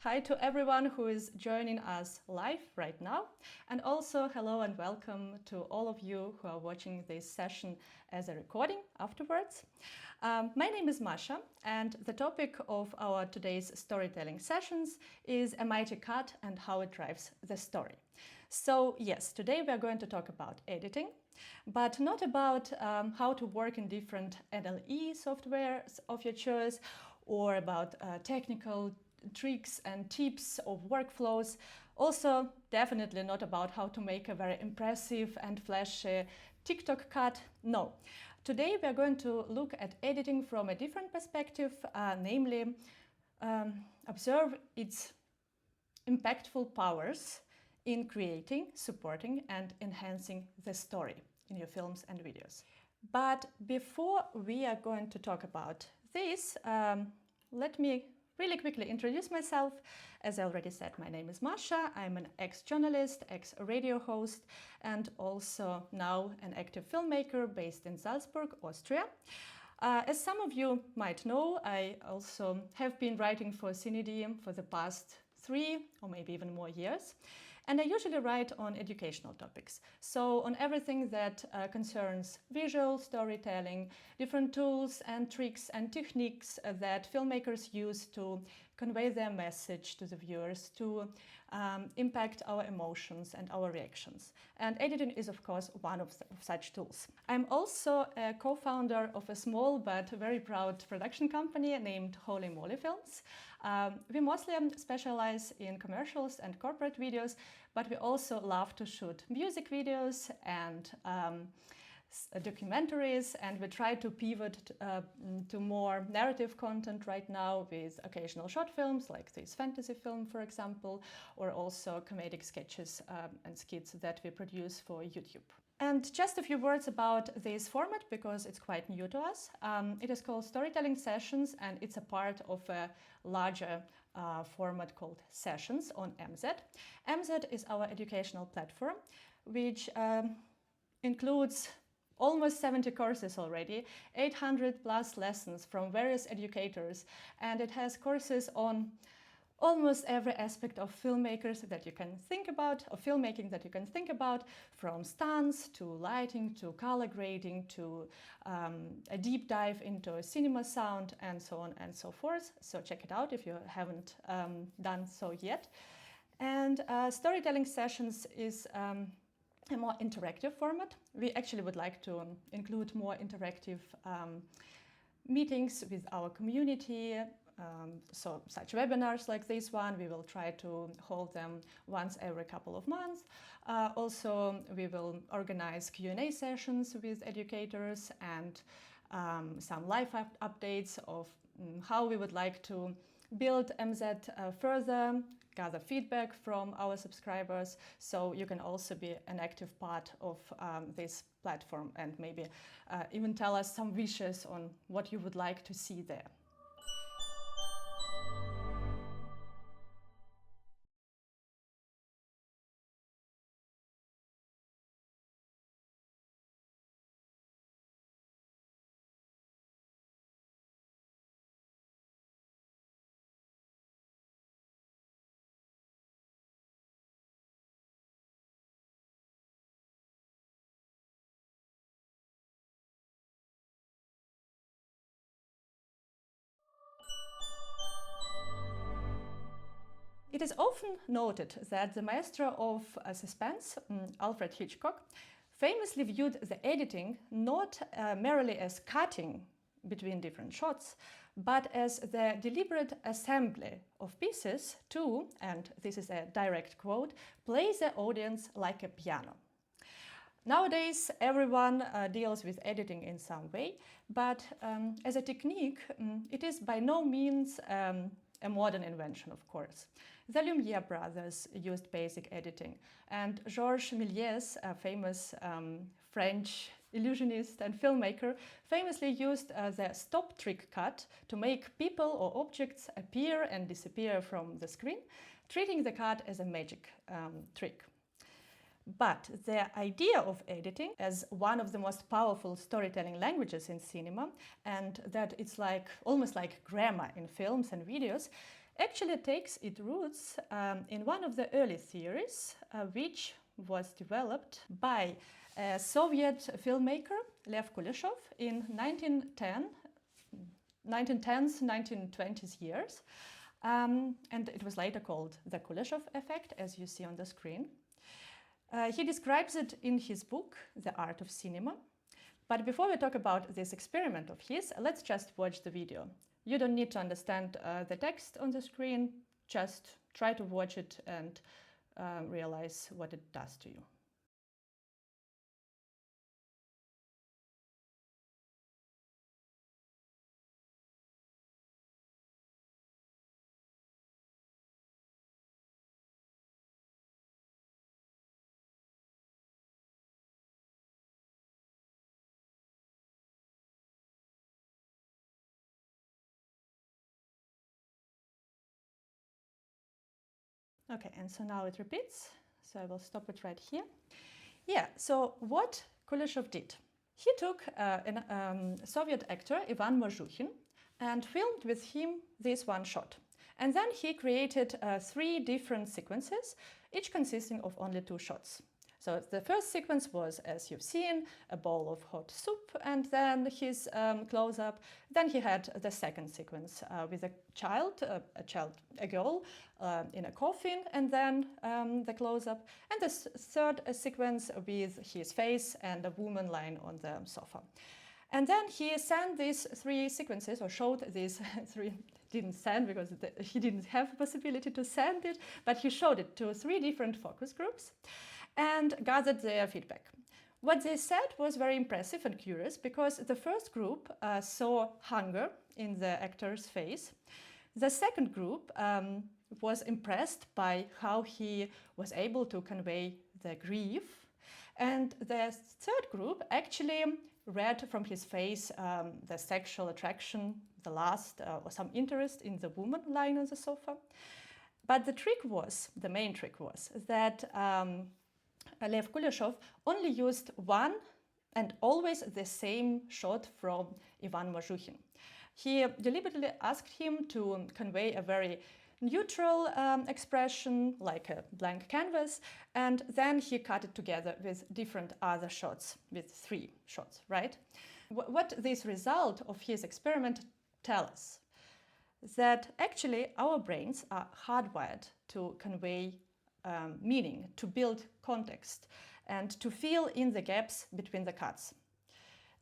Hi to everyone who is joining us live right now. And also hello and welcome to all of you who are watching this session as a recording afterwards. My name is Masha, and the topic of our today's storytelling sessions is a mighty cut and how it drives the story. So yes, today we are going to talk about editing, but not about how to work in different NLE softwares of your choice or about technical tricks and tips of workflows. Also, definitely not about how to make a very impressive and flashy TikTok cut. No. Today we are going to look at editing from a different perspective, namely observe its impactful powers in creating, supporting and enhancing the story in your films and videos. But before we are going to talk about this, let me really quickly introduce myself. As I already said, my name is Masha. I'm an ex-journalist, ex-radio host, and also now an active filmmaker based in Salzburg, Austria. As some of you might know, I also have been writing for CineD for the past 3 or maybe even more years. And I usually write on educational topics, so on everything that concerns visual storytelling, different tools and tricks and techniques that filmmakers use to convey their message to the viewers, to impact our emotions and our reactions. And editing is, of course, one of such tools. I'm also a co-founder of a small but very proud production company named Holy Moly Films. We mostly specialize in commercials and corporate videos, but we also love to shoot music videos and documentaries, and we try to pivot to more narrative content right now with occasional short films like this fantasy film, for example, or also comedic sketches and skits that we produce for YouTube. And just a few words about this format, because it's quite new to us. It is called Storytelling Sessions, and it's a part of a larger format called Sessions on MZ. MZ is our educational platform, which includes almost 70 courses already, 800 plus lessons from various educators, and it has courses on almost every aspect of filmmakers that you can think about, of filmmaking that you can think about, from stunts to lighting to color grading to a deep dive into cinema sound and so on and so forth. So check it out if you haven't done so yet. And Storytelling Sessions is a more interactive format. We actually would like to include more interactive meetings with our community. So such webinars like this one, we will try to hold them once every couple of months. Also, we will organize Q&A sessions with educators and some live updates of how we would like to build MZ further, gather feedback from our subscribers, so you can also be an active part of this platform and maybe even tell us some wishes on what you would like to see there. It is often noted that the maestro of suspense, Alfred Hitchcock, famously viewed the editing not merely as cutting between different shots, but as the deliberate assembly of pieces to, and this is a direct quote, play the audience like a piano. Nowadays, everyone deals with editing in some way, but as a technique, it is by no means a modern invention, of course. The Lumiere brothers used basic editing, and Georges Méliès, a famous French illusionist and filmmaker, famously used the stop trick cut to make people or objects appear and disappear from the screen, treating the cut as a magic trick. But the idea of editing as one of the most powerful storytelling languages in cinema, and that it's like almost like grammar in films and videos, actually takes its roots in one of the early theories, which was developed by a Soviet filmmaker, Lev Kuleshov, in 1910s, 1920s years. And it was later called the Kuleshov effect, as you see on the screen. He describes it in his book, The Art of Cinema. But before we talk about this experiment of his, let's just watch the video. You don't need to understand the text on the screen, just try to watch it and realize what it does to you. Okay, and so now it repeats. So I will stop it right here. Yeah, so what Kuleshov did? He took a Soviet actor, Ivan Mazhukhin, and filmed with him this one shot. And then he created 3 different sequences, each consisting of only 2 shots. So the first sequence was, as you've seen, a bowl of hot soup, and then his close-up. Then he had the second sequence with a girl in a coffin, and then the close-up, and the third sequence with his face and a woman lying on the sofa. And then he sent these 3 sequences, or showed these 3. Didn't send because he didn't have the possibility to send it, but he showed it to 3 different focus groups and gathered their feedback. What they said was very impressive and curious, because the first group saw hunger in the actor's face. The second group was impressed by how he was able to convey the grief. And the third group actually read from his face the sexual attraction, the lust, or some interest in the woman lying on the sofa. But the main trick was that Lev Kuleshov only used one and always the same shot from Ivan Mazhukhin. He deliberately asked him to convey a very neutral expression, like a blank canvas, and then he cut it together with different other shots, with 3 shots, right? What this result of his experiment tells us? That actually our brains are hardwired to convey meaning, to build context, and to fill in the gaps between the cuts.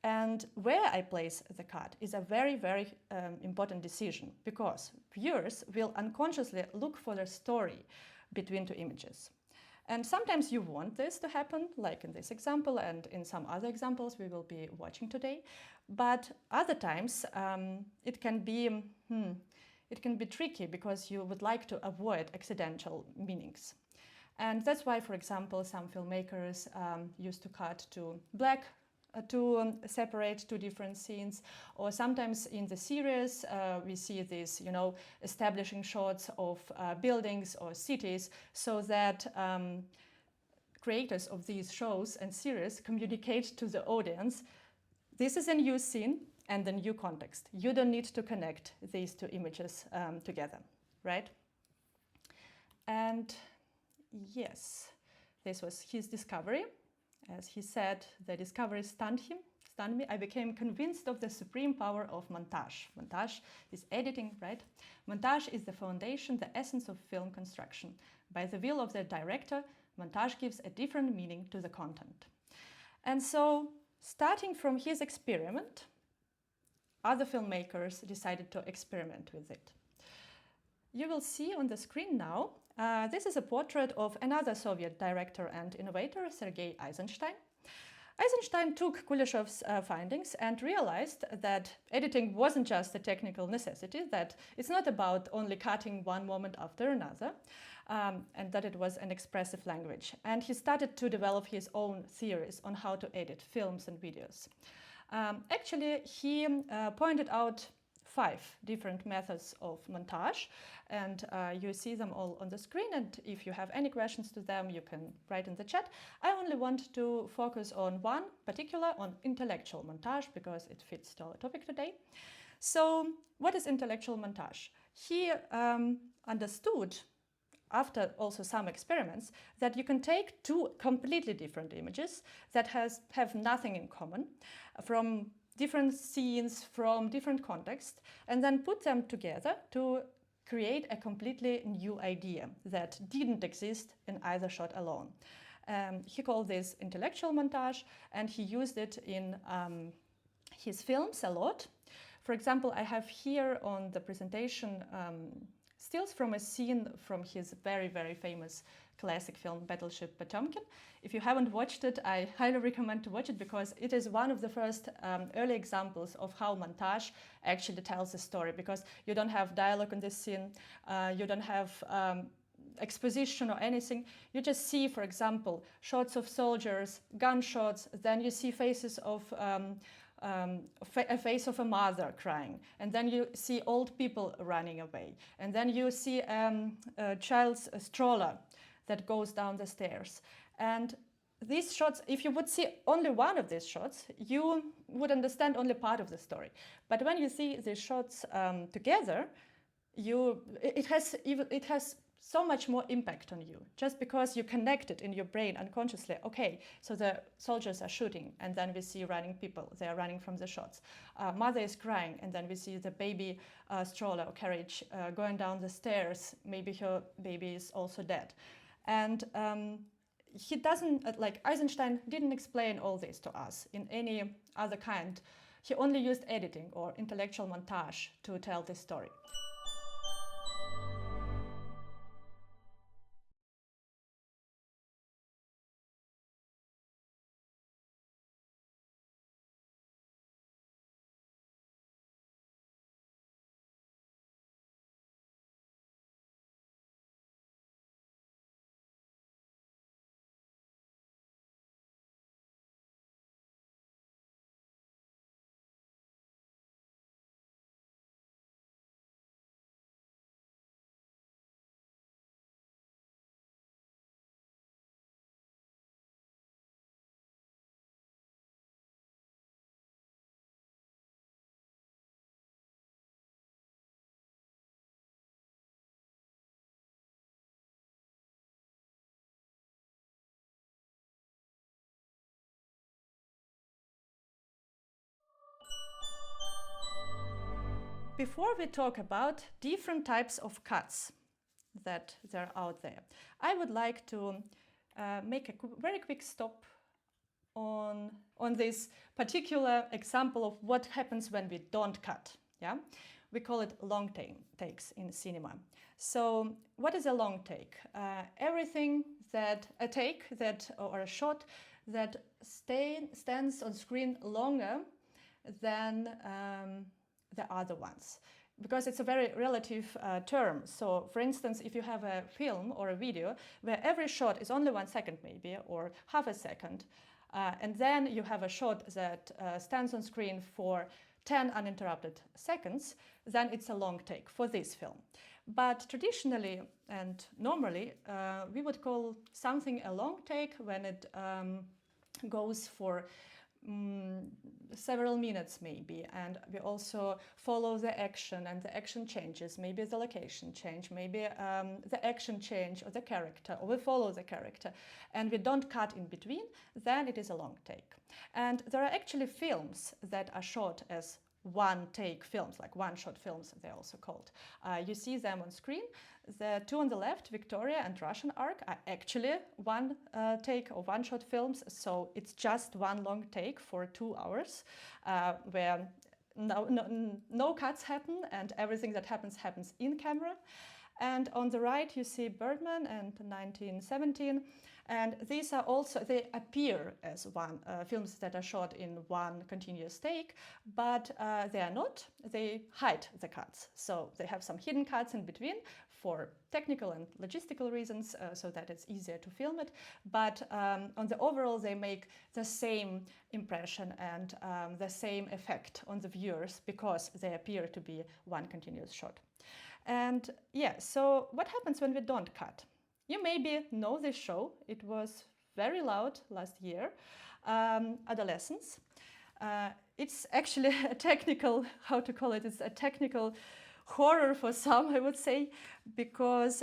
And where I place the cut is a very, very important decision, because viewers will unconsciously look for the story between 2 images. And sometimes you want this to happen, like in this example and in some other examples we will be watching today. But other times it can be tricky, because you would like to avoid accidental meanings. And that's why, for example, some filmmakers used to cut to black to separate 2 different scenes, or sometimes in the series we see these, establishing shots of buildings or cities, so that creators of these shows and series communicate to the audience, this is a new scene and a new context. You don't need to connect these 2 images together, right? And yes, this was his discovery. As he said, the discovery stunned me. I became convinced of the supreme power of montage. Montage is editing, right? Montage is the foundation, the essence of film construction. By the will of the director, montage gives a different meaning to the content. And so, starting from his experiment, other filmmakers decided to experiment with it. You will see on the screen now, this is a portrait of another Soviet director and innovator, Sergei Eisenstein. Eisenstein took Kuleshov's findings and realized that editing wasn't just a technical necessity, that it's not about only cutting one moment after another, and that it was an expressive language. And he started to develop his own theories on how to edit films and videos. Actually, he pointed out 5 different methods of montage, and you see them all on the screen, and if you have any questions to them you can write in the chat. I only want to focus on one particular, on intellectual montage, because it fits to our topic today. So what is intellectual montage? He understood, after also some experiments, that you can take two completely different images that have nothing in common from different scenes, from different contexts, and then put them together to create a completely new idea that didn't exist in either shot alone. He called this intellectual montage, and he used it in his films a lot. For example, I have here on the presentation stills from a scene from his very, very famous classic film Battleship Potemkin. If you haven't watched it, I highly recommend to watch it because it is one of the first early examples of how montage actually tells a story, because you don't have dialogue in this scene, you don't have exposition or anything. You just see, for example, shots of soldiers, gunshots, then you see faces of a face of a mother crying, and then you see old people running away, and then you see a child's stroller that goes down the stairs. And these shots, if you would see only one of these shots, you would understand only part of the story. But when you see these shots together, it has so much more impact on you, just because you connect it in your brain unconsciously. Okay, so the soldiers are shooting, and then we see running people, they are running from the shots. Mother is crying, and then we see the baby stroller or carriage going down the stairs. Maybe her baby is also dead. And he doesn't, like Eisenstein didn't explain all this to us in any other kind. He only used editing or intellectual montage to tell this story. Before we talk about different types of cuts that are out there, I would like to make a very quick stop on this particular example of what happens when we don't cut. Yeah, we call it long takes in cinema. So what is a long take? Everything that a take that or a shot that stands on screen longer than the other ones, because it's a very relative term. So for instance, if you have a film or a video where every shot is only 1 second maybe, or half a second, and then you have a shot that stands on screen for 10 uninterrupted seconds, then it's a long take for this film. But traditionally and normally, we would call something a long take when it goes for several minutes maybe, and we also follow the action, and the action changes, maybe the location change, maybe the action change or the character, or we follow the character, and we don't cut in between, then it is a long take. And there are actually films that are shot as one take films, like one shot films they're also called. You see them on screen. The two on the left, Victoria and Russian Ark, are actually one take or one shot films, so it's just one long take for 2 hours, where no cuts happen, and everything that happens in camera. And on the right you see Birdman and 1917, and these are also, they appear as one films that are shot in one continuous take, but they are not. They hide the cuts, so they have some hidden cuts in between for technical and logistical reasons, so that it's easier to film it. But on the overall, they make the same impression and the same effect on the viewers, because they appear to be one continuous shot. And yeah, so what happens when we don't cut? You maybe know this show. It was very loud last year, Adolescence. It's actually a technical, how to call it, it's a technical horror for some, I would say, because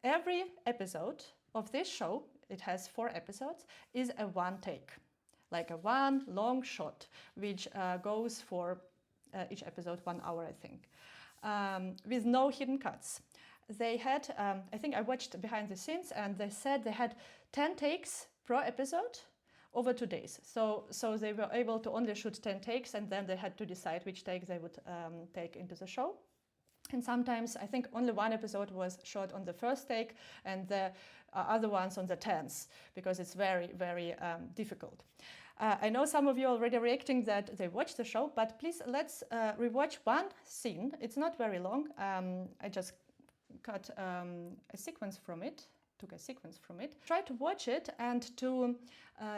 every episode of this show, it has 4 episodes, is a one take, like a one long shot, which goes for each episode 1 hour, I think, with no hidden cuts. They had, I think I watched behind the scenes, and they said they had 10 takes per episode over 2 days. So they were able to only shoot 10 takes, and then they had to decide which take they would take into the show. And sometimes I think only 1 episode was shot on the first take, and the other ones on the 10th, because it's very, very difficult. I know some of you already reacting that they watched the show, but please let's rewatch one scene. It's not very long. I just cut a sequence from it. Took a sequence from it. Try to watch it and to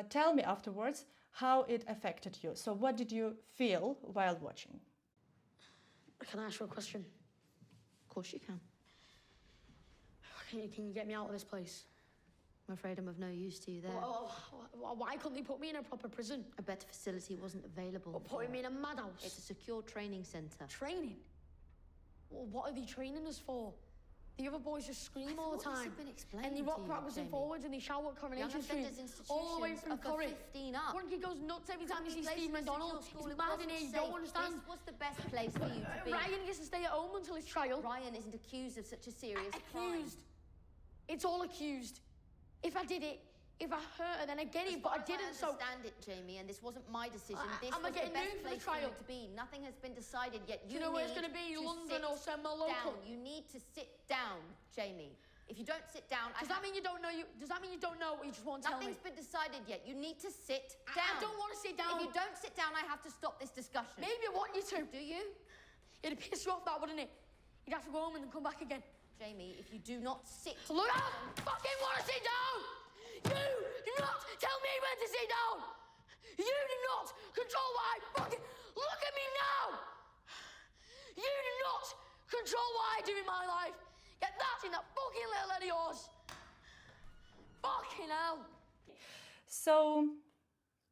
tell me afterwards how it affected you. So what did you feel while watching? Can I ask you a question? Of course you can. Can you get me out of this place? I'm afraid I'm of no use to you there. Why couldn't they put me in a proper prison? A better facility wasn't available. Or putting me in a madhouse? It's a secure training centre. Training? Well, what are they training us for? The other boys just scream all the time. Been explained and they to rock you, backwards and Jamie. forwards, and they shout at Coronation Young Street. offenders All the way institutions from are for Curry. 15 up. One kid goes nuts every time he sees Placed Steve in a secure McDonald. school, It's it mad wasn't in here, you safe. don't understand. This was the best place for you to be. Ryan gets to stay at home until his trial. Ryan isn't accused of such a serious crime. Accused. It's all accused. If I did it, if I hurt her, then I get it, but I didn't, I understand it, Jamie, and this wasn't my decision. This am I was the getting best moved for the place for you trial? to be. Nothing has been decided yet. Do you know where it's going to be? London or somewhere local? You need to sit down, Jamie. If you don't sit down, Does that mean you don't know? Does that mean you don't know what you just want to tell me? Nothing's been decided yet. You need to sit down. I don't want to sit down. If you don't sit down, I have to stop this discussion. Maybe I want you to. Do you? It'd piss you off, that, wouldn't it? You'd have to go home and then come back again. Jamie, if you do not sit Look, I fucking want to sit down! You do not tell me when to sit down! You do not control what I fucking... Look at me now! You do not control what I do in my life! Get that in that fucking little head of yours! Fucking hell! So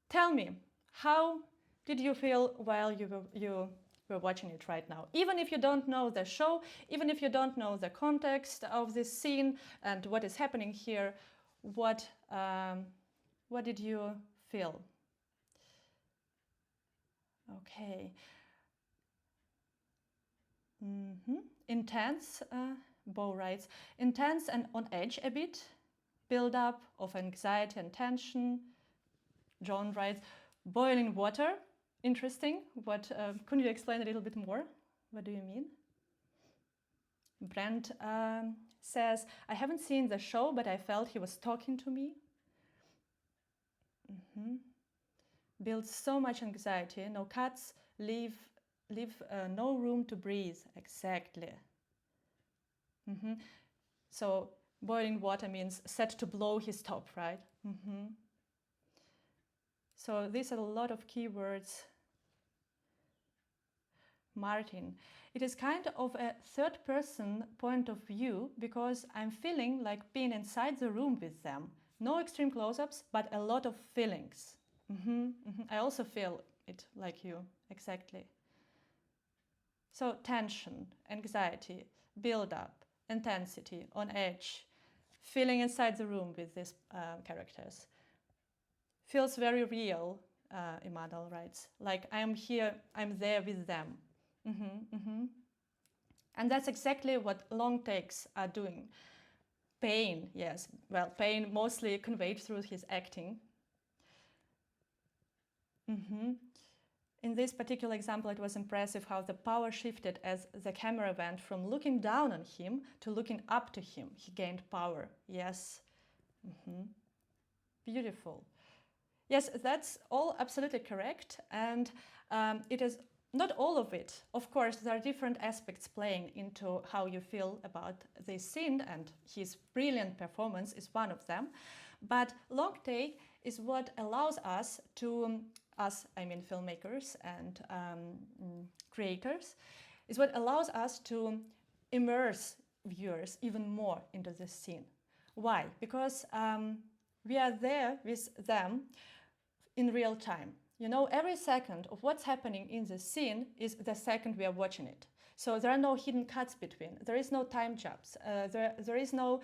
tell me, how did you feel while you were watching it right now? Even if you don't know the show, even if you don't know the context of this scene and what is happening here, what did you feel? Okay. Intense, Bo writes, intense and on edge a bit, build up of anxiety and tension. John writes, boiling water. Interesting. What can you explain a little bit more? What do you mean? Brent says, I haven't seen the show, but I felt he was talking to me. Builds so much anxiety. No cuts, leave no room to breathe. Exactly. So boiling water means set to blow his top, right? So these are a lot of keywords. Martin, it is kind of a third-person point of view because I'm feeling like being inside the room with them. No extreme close-ups, but a lot of feelings. I also feel it like you, exactly. So tension, anxiety, build-up, intensity, on edge, feeling inside the room with these characters. Feels very real, Emmanuel writes, like I'm here, I'm there with them. And that's exactly what long takes are doing. Pain, yes, well, pain mostly conveyed through his acting. In this particular example, it was impressive how the power shifted as the camera went from looking down on him to looking up to him. He gained power, yes. Beautiful. Yes, that's all absolutely correct, and it is not all of it. Of course, there are different aspects playing into how you feel about this scene, and his brilliant performance is one of them. But long take is what allows us to, I mean filmmakers and creators, is what allows us to immerse viewers even more into this scene. Why? Because we are there with them in real time. You know, every second of what's happening in the scene is the second we are watching it. So there are no hidden cuts between. There is no time jumps. There is no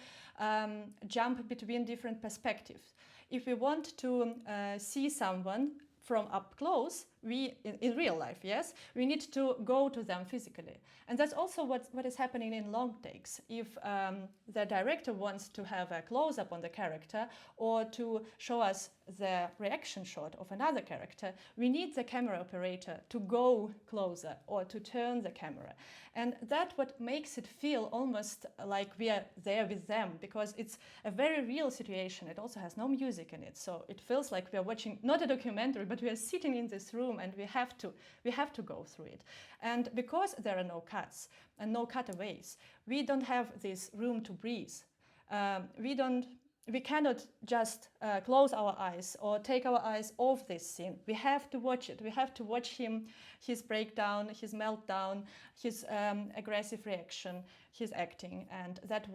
jump between different perspectives. If we want to see someone from up close, in real life, yes, we need to go to them physically. And that's also what is happening in long takes. If the director wants to have a close-up on the character or to show us the reaction shot of another character, we need the camera operator to go closer or to turn the camera. And that's what makes it feel almost like we are there with them, because it's a very real situation. It also has no music in it, so it feels like we are watching not a documentary, but we are sitting in this room and we have to go through it. And because there are no cuts and no cutaways, we don't have this room to breathe. We cannot just close our eyes or take our eyes off this scene. We have to watch it. We have to watch him, his breakdown, his meltdown, his aggressive reaction, his acting. And that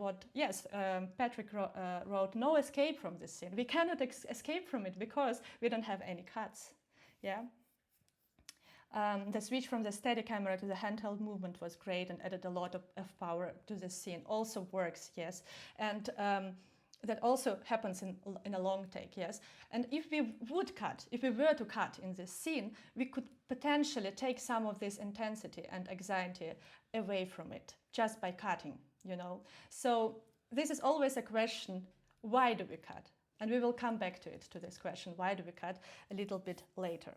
Patrick wrote, no escape from this scene. We cannot escape from it because we don't have any cuts. Yeah. The switch from the steady camera to the handheld movement was great and added a lot of power to the scene. Also works, yes. And that also happens in a long take, yes. And if we were to cut in this scene, we could potentially take some of this intensity and anxiety away from it just by cutting, you know. So this is always a question, why do we cut? And we will come back to this question, why do we cut, a little bit later.